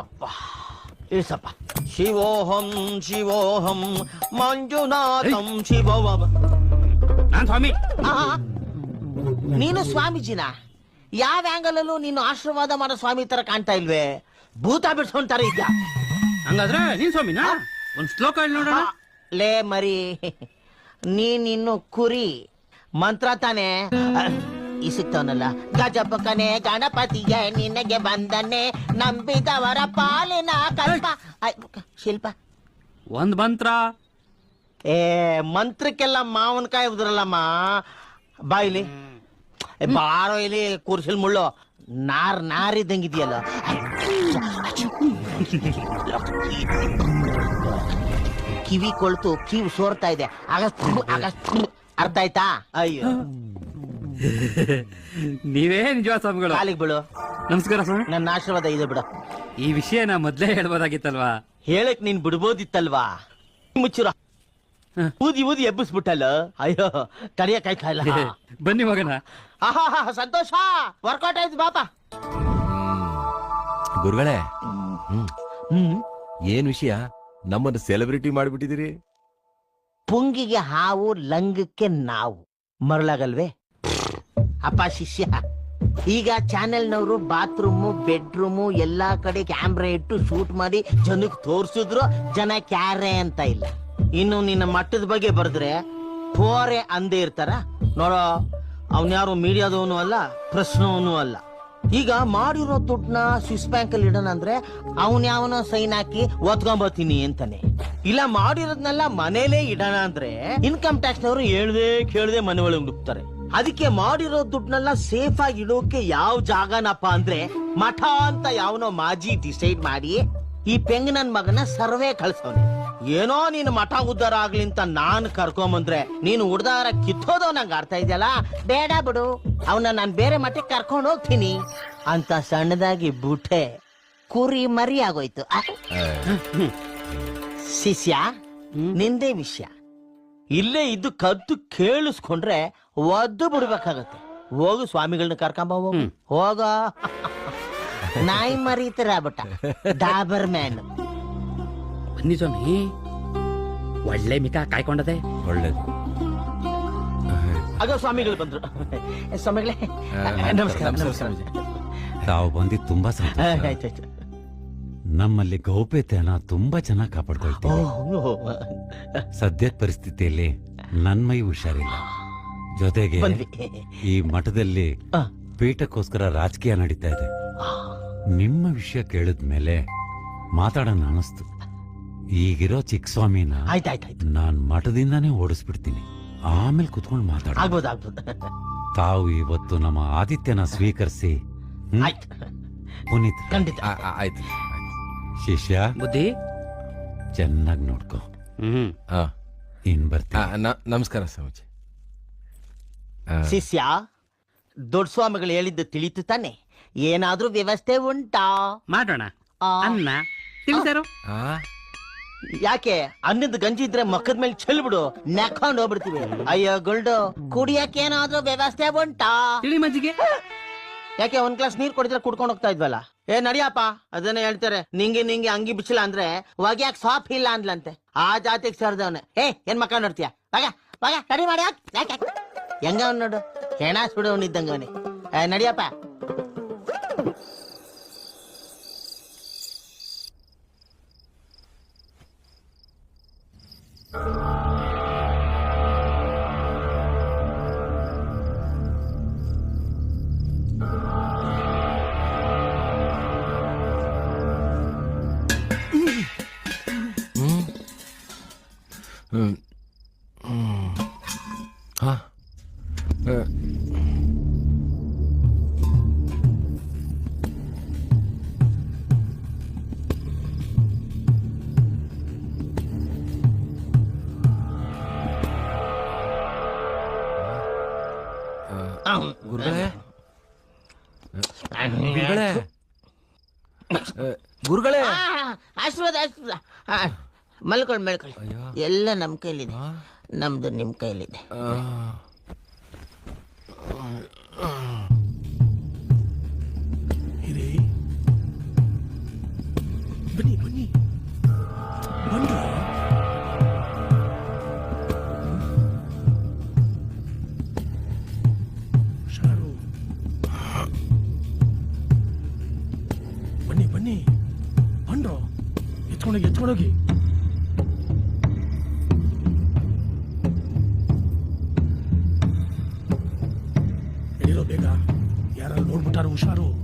ಅಪ್ಪ ಇಳಿಸಪ್ಪ. ಶಿವೋಹಂ ಶಿವೋಹಂ ಮಂಜುನಾಥಂ ಶಿವೋಹಂ. ನಾನ್ ಸ್ವಾಮಿ. ನೀನು ಸ್ವಾಮೀಜಿನ? ಯಾವ ಆಂಗಲ್ ಅಲ್ಲೂ ನೀನು ಆಶೀರ್ವಾದ ಮಾಡೋ ಸ್ವಾಮಿ ತರ ಕಾಣ್ತಾ ಇಲ್ವೇ? ಭೂತ ಬಿಡ್ಸೋಂತಾರೆ ಈಗ. ಹಂಗಾದ್ರೆ ನೀನ್ ಸ್ವಾಮಿನಾ? ಒಂದ್ ಶ್ಲೋಕ ಹೇಳಿ ನೋಡೋಣ. ಲೇ ಮರಿ, ನೀನಿನ್ನು ಕುರಿ ಮಂತ್ರ ತಾನೆ ಇಸುತ್ತವನಲ್ಲ. ಗಜಪಕನೆ ಗಣಪತಿಗೆ ನಿನಗೆ ಬಂದನೆ, ನಂಬಿದವರ ಪಾಲಿನ ಕಲ್ಪ. ಶಿಲ್ಪ ಒಂದ್ ಮಂತ್ರ. ಏ ಮಂತ್ರಕ್ಕೆಲ್ಲ ಮಾವನ್ಕಾಯಿ ಉದ್ರಲ್ಲಮ್ಮ. ಬಾಯಿಲಿ ಬಾರೋ ಇಲ್ಲಿ ಕೂರ್ಸಿಲ್ ಮುಳ್ಳು ನಾರಿದ್ದಂಗಿದೆಯಲ್ಲ. ಕಿವಿ ಕೊಳ್ತು ಕಿವಿ ಸೋರ್ತಾ ಇದೆ. ಅರ್ಥ ಆಯ್ತಾ? ಅಯ್ಯೋ ನೀವೇ ನಿಜವಾದ ಸ್ವಾಮಿಗಳು. ಕಾಲಿಗೆ ಬಿಡು. ನಮಸ್ಕಾರ ಸ್ವಾಮಿ. ನನ್ನ ಆಶೀರ್ವಾದ ಇದೆ ಬಿಡು. ಈ ವಿಷಯ ನಾ ಮೊದ್ಲೇ ಹೇಳ್ಬೋದಾಗಿತ್ತಲ್ವಾ? ಹೇಳಕ್ ನೀನ್ ಬಿಡ್ಬೋದಿತ್ತಲ್ವಾ? ಮುಚ್ಚುರ ಊದಿ ಎಬ್ಬಿಸ್ಬಿಟ್ಟಲ್ಲ. ಅಯ್ಯೋ ಕರಿಯಕ್ಕಾಯ್ತಾಯಿಲ್ಲ. ಬನ್ನಿ ಮಗನ. ಆಹಾ ಸಂತೋಷ. ವರ್ಕೌಟ್ ಆಯ್ತು ಬಾಪ. ಗುರುಗಳೇ, ಏನ್ ವಿಷಯ? ನಮ್ಮನ್ನು ಸೆಲೆಬ್ರಿಟಿ ಮಾಡ್ಬಿಟ್ಟಿದಿರಿ. ಪುಂಗಿಗೆ ಹಾವು, ಲಂಗಕ್ಕೆ ನಾವು ಮರಳಾಗಲ್ವೇ ಅಪ್ಪ ಶಿಷ್ಯ? ಈಗ ಚಾನೆಲ್ನವರು ಬಾತ್ರೂಮು ಬೆಡ್ರೂಮು ಎಲ್ಲಾ ಕಡೆ ಕ್ಯಾಮ್ರಾ ಇಟ್ಟು ಶೂಟ್ ಮಾಡಿ ಜನಕ್ಕೆ ತೋರ್ಸಿದ್ರು ಜನ ಕ್ಯಾರೆ ಅಂತ ಇಲ್ಲ. ಇನ್ನು ನಿನ್ನ ಮಟ್ಟದ ಬಗ್ಗೆ ಬರೆದ್ರೆ ಪೋರೆ ಅಂದೇ ಇರ್ತಾರ ನೋಡೋ. ಅವನ್ಯಾರು ಮೀಡಿಯಾದವನು ಅಲ್ಲ, ಪ್ರಶ್ನವನು ಅಲ್ಲ. ಈಗ ಮಾಡಿರೋ ದುಡ್ಡನ್ನ ಸ್ವಿಸ್ ಬ್ಯಾಂಕ್ ಅಲ್ಲಿ ಇಡೋಣ ಅಂದ್ರೆ ಅವನ್ಯಾವನೋ ಸೈನ್ ಹಾಕಿ ಓದ್ಕೊಂಬತ್ತೀನಿ ಅಂತಾನೆ. ಇಲ್ಲ ಮಾಡಿರೋದ್ನೆಲ್ಲ ಮನೇಲೇ ಇಡೋಣ ಅಂದ್ರೆ ಇನ್ಕಮ್ ಟ್ಯಾಕ್ಸ್ ನವರು ಹೇಳ್ದೆ ಕೇಳದೆ ಮನೆ ಒಳಗೆ ನುಗ್ತಾರೆ. ಅದಕ್ಕೆ ಮಾಡಿರೋ ದುಡ್ಡನ್ನೆಲ್ಲ ಸೇಫ್ ಆಗಿ ಇಡೋಕೆ ಯಾವ ಜಾಗನಪ್ಪ ಅಂದ್ರೆ ಮಠ ಅಂತ ಯಾವನೋ ಮಾಜಿ ಡಿಸೈಡ್ ಮಾಡಿ ಈ ಪೆಂಗ್ ನನ್ ಮಗನ ಸರ್ವೆ ಕಳ್ಸವನೆ. ಏನೋ ನೀನು ಮಠ ಉದ್ಧಾರ ಆಗ್ಲಿ ಅಂತ ನಾನ್ ಕರ್ಕೊಂಬಂದ್ರೆ ನೀನು ಉಡ್ದಾರ ಕಿತ್ತೋದೋ ನಂಗೆ ಅರ್ಥ ಇದೆಯಲ್ಲ. ಬೇಡ ಬಿಡು, ಅವನ್ನ ನಾನ್ ಬೇರೆ ಮಠಕ್ಕೆ ಕರ್ಕೊಂಡು ಹೋಗ್ತೀನಿ ಅಂತ ಸಣ್ಣದಾಗಿ ಬುಟ್ಟೆ ಕುರಿ ಮರಿ ಆಗೋಯ್ತು. ಶಿಷ್ಯ ನಿಂದೇ ವಿಷಯ. ಇಲ್ಲೇ ಇದ್ದು ಕದ್ದು ಕೇಳಿಸ್ಕೊಂಡ್ರೆ ಒದ್ದು ಬಿಡ್ಬೇಕಾಗತ್ತೆ. ಹೋಗು ಸ್ವಾಮಿಗಳನ್ನ ಕರ್ಕೊಂಬ ಹೋಗು. ಹೋಗ ನಾಯಿ ಮರೀತರ ಬಿಟ್ಟ ಡಾಬರ್ ಮ್ಯಾನ್. ಬನ್ನಿ ಸ್ವಾಮಿ, ಒಳ್ಳೆ ಮಿಕ ಕಾಯ್ಕೊಂಡದೆ. ಒಳ್ಳೇದು. ಆಗ ಸ್ವಾಮಿಗಳು ಬಂದ್ರು. ಸ್ವಾಮಿಗಳೇ ನಮಸ್ಕಾರ. ನಮಸ್ಕಾರ. ತಾವು ಬಂದಿದ್ದು ತುಂಬಾ ಸಂತೋಷ. ಆಯ್ತಾಯ್ತು. ನಮ್ಮಲ್ಲಿ ಗೌಪ್ಯತೆಯನ್ನ ತುಂಬಾ ಚೆನ್ನಾಗಿ ಕಾಪಾಡ್ಕೊಳ್ತೀವಿ. ಸದ್ಯದ ಪರಿಸ್ಥಿತಿಯಲ್ಲಿ ನನ್ ಮೈ ಹುಷಾರಿಲ್ಲ. ಜೊತೆಗೆ ಈ ಮಠದಲ್ಲಿ ಪೀಠಕ್ಕೋಸ್ಕರ ರಾಜಕೀಯ ನಡೀತಾ ಇದೆ. ನಿಮ್ಮ ವಿಷಯ ಕೇಳಿದ್ಮೇಲೆ ಮಾತಾಡೋಣ ಅನಿಸ್ತು. ಈಗಿರೋ ಚಿಕ್ಕ ಸ್ವಾಮಿನ ನಾನ್ ಮಠದಿಂದಾನೇ ಓಡಿಸ್ಬಿಡ್ತೀನಿ. ಆಮೇಲೆ ಕುತ್ಕೊಂಡು ಮಾತಾಡ. ತಾವು ಇವತ್ತು ನಮ್ಮ ಆದಿತ್ಯನ ಸ್ವೀಕರಿಸಿ ಪುನೀತ್. ಆಯ್ತು ಶಿಷ್ಯ, ಬುದ್ಧಿ ಚೆನ್ನಾಗಿ ನೋಡ್ಕೊ. ಇನ್ ಬರ್ತೀನಿ. ನಮಸ್ಕಾರ ಸ್ವಾಮೀಜಿ. ಶಿಷ್ಯ, ದೊಡ್ಡ ಸ್ವಾಮಿಗಳು ಹೇಳಿದ್ದು ತಿಳಿತು ತಾನೆ? ಏನಾದ್ರೂ ವ್ಯವಸ್ಥೆ ಉಂಟಾ? ಮಾಡೋಣ. ಅನ್ನ ತಿಳಿಸಾರು. ಯಾಕೆ ಅನ್ನದ ಗಂಜಿ ಇದ್ರೆ ಮಕ್ಕದ ಮೇಲೆ ಚೆಲ್ಬಿಡು, ನೆಕ್ಕೊಂಡು ಹೋಗ್ಬಿಡ್ತೀವಿ. ಅಯ್ಯೋ ಗುಲ್ಡು, ಕುಡಿಯಕ್ಕೆ ಏನಾದ್ರೂ ವ್ಯವಸ್ಥೆ ಉಂಟಾ? ತಿಳಿ ಮಜ್ಜಿಗೆ. ಯಾಕೆ ಒಂದ್ ಗ್ಲಾಸ್ ನೀರ್ ಕೊಡಿದ್ರೆ ಕುಡ್ಕೊಂಡು ಹೋಗ್ತಾ ಇದ್ವಲ್ಲ. ಏ ನಡಿಯಪ್ಪ, ಅದನ್ನ ಹೇಳ್ತಾರೆ. ನಿಂಗೆ ಅಂಗಿ ಬಿಚ್ಚಲ ಅಂದ್ರೆ ಒಗ್ಯಾಕ್ ಸಾಪ್ ಇಲ್ಲ ಅಂದ್ಲಂತೆ. ಆ ಜಾತಿಗೆ ಸೇರ್ದವನೆ. ಏನ್ ಮಕ್ಕ ನೋಡ್ತೀಯ? ವಾಗ ಕಡಿ ಮಾಡಿ ಹೆಂಗ ಅವ್ನು ನೋಡು, ಹೆಣಾಸ್ ಬಿಡು ಅವನಿದ್ದಂಗ ಅವನಿ. ನಡಿಯಪ್ಪ. ಗುರುಗಳೇ, ಗುರುಗಳೇ, ಆಶೀರ್ವಾದ. ಮಲ್ಕೊಳ್ಳಿ. ಎಲ್ಲ ನಮ್ ಕೈಲಿದೆ. ನಮ್ದು ನಿಮ್ ಕೈಲಿದೆ. ಬನ್ನಿ ಬನ್ನಿ ಬನ್ನಿ. ಹುಷಾರು. ಬನ್ನಿ ಬನ್ನಿ ಬಂಡ್ರು. ಎತ್ಕೊಂಡೋಗಿ ಎಲ್ಲಿರೋ ಬೇಗ, ಯಾರು ನೋಡ್ಬಿಟ್ಟಾರು, ಹುಷಾರು.